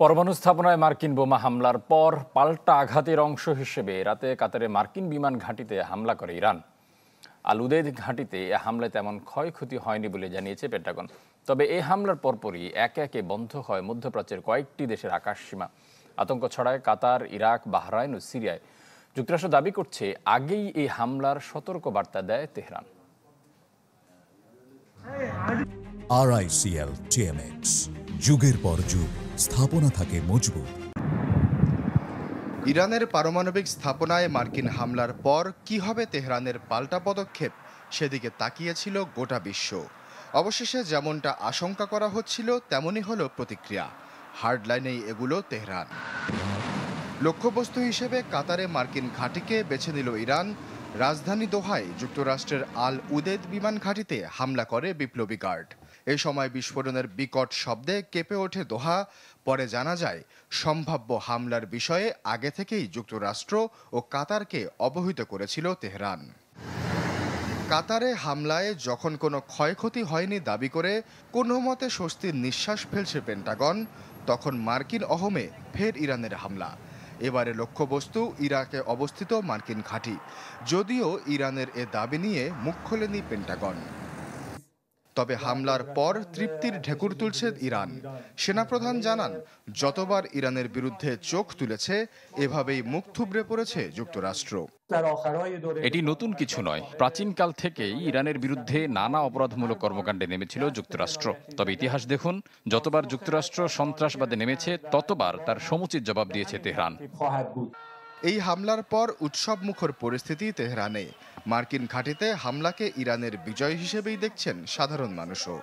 পরমাণু স্থাপনায় মার্কিন বোমা হামলার পর পাল্টা আঘাতের অংশ হিসেবে রাতে কাতারে মার্কিন বিমান ঘাঁটিতে হামলা করে ইরান। আল উদেদ ঘাঁটিতে এ হামলায় তেমন ক্ষয়ক্ষতি হয়নি বলে জানিয়েছে পেন্টাগন। তবে এই হামলার পরপরই একে একে বন্ধ হয় মধ্যপ্রাচ্যের কয়েকটি দেশের আকাশসীমা। আতঙ্ক ছড়ায় কাতার, ইরাক, বাহরাইন ও সিরিয়ায়। যুক্তরাষ্ট্র দাবি করছে আগেই এই হামলার সতর্ক বার্তা দেয় তেহরান। RICL TMX, যুগের পর যুগ স্থাপনা থাকে মজবুত। ইরানের পারমাণবিক স্থাপনায় মার্কিন হামলার পর কি হবে তেহরানের পাল্টা পদক্ষেপ, সেদিকে তাকিয়েছিল গোটা বিশ্ব। অবশেষে যেমনটা আশঙ্কা করা হচ্ছিল তেমনই হলো প্রতিক্রিয়া। হার্ডলাইনেই এগুলো তেহরান। লক্ষ্যবস্তু হিসেবে কাতারে মার্কিন ঘাঁটিকে বেছে নিল ইরান। রাজধানী দোহায় যুক্তরাষ্ট্রের আল উদেদ বিমান ঘাঁটিতে হামলা করে বিপ্লবী গার্ড। এ সময় বিস্ফোরণের বিকট শব্দে কেঁপে ওঠে দোহা। পরে জানা যায় সম্ভাব্য হামলার বিষয়ে আগে থেকেই যুক্তরাষ্ট্র ও কাতারকে অবহিত করেছিল তেহরান। কাতারে হামলায় যখন কোনো ক্ষয়ক্ষতি হয়নি দাবি করে কোনো মতে স্বস্তির নিঃশ্বাস ফেলছে পেন্টাগন, তখন মার্কিন অহমে ফের ইরানের হামলা। এবারে লক্ষ্যবস্তু ইরাকে অবস্থিত মার্কিন ঘাঁটি। যদিও ইরানের এ দাবি নিয়ে মুখ খোলেনি পেন্টাগন। তবে হামলার পর তৃপ্তির ঢেকুর তুলছে ইরান। সেনাপ্রধান জানান, যতবার ইরানের বিরুদ্ধে চোখ তুলেছে এভাবেই মুখ থুবড়ে পড়েছে যুক্তরাষ্ট্র। এটি নতুন কিছু নয়। প্রাচীনকাল থেকেই ইরানের বিরুদ্ধে নানা অপরাধমূলক কর্মকাণ্ডে নেমেছিল যুক্তরাষ্ট্র। তবে ইতিহাস দেখুন, যতবার যুক্তরাষ্ট্র সন্ত্রাসবাদে নেমেছে ততবার তার সমুচিত জবাব দিয়েছে তেহরান। এই হামলার পর উৎসবমুখর পরিস্থিতি তেহরানে। মার্কিন ঘাঁটিতে হামলাকে ইরানের বিজয় হিসেবেই দেখছেন সাধারণ মানুষও।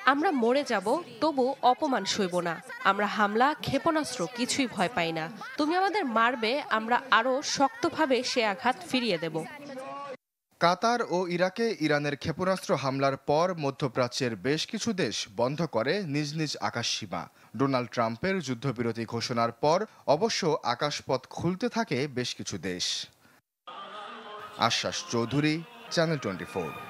আমরা মরে যাব, তবু অপমান সইব না। আমরা হামলা, ক্ষেপণাস্ত্র কিছুই ভয় পাই না। তুমি আমাদের মারবে, আমরা আরো শক্তভাবে সে আঘাত ফিরিয়ে দেব। কাতার ও ইরাকে ইরানের ক্ষেপণাস্ত্র হামলার পর মধ্যপ্রাচ্যের বেশ কিছু দেশ বন্ধ করে নিজ নিজ আকাশসীমা। ডোনাল্ড ট্রাম্পের যুদ্ধবিরতি ঘোষণার পর অবশ্য আকাশপথ খুলতে থাকে বেশ কিছু দেশ। আশ্বাস চৌধুরী, চ্যানেল 24।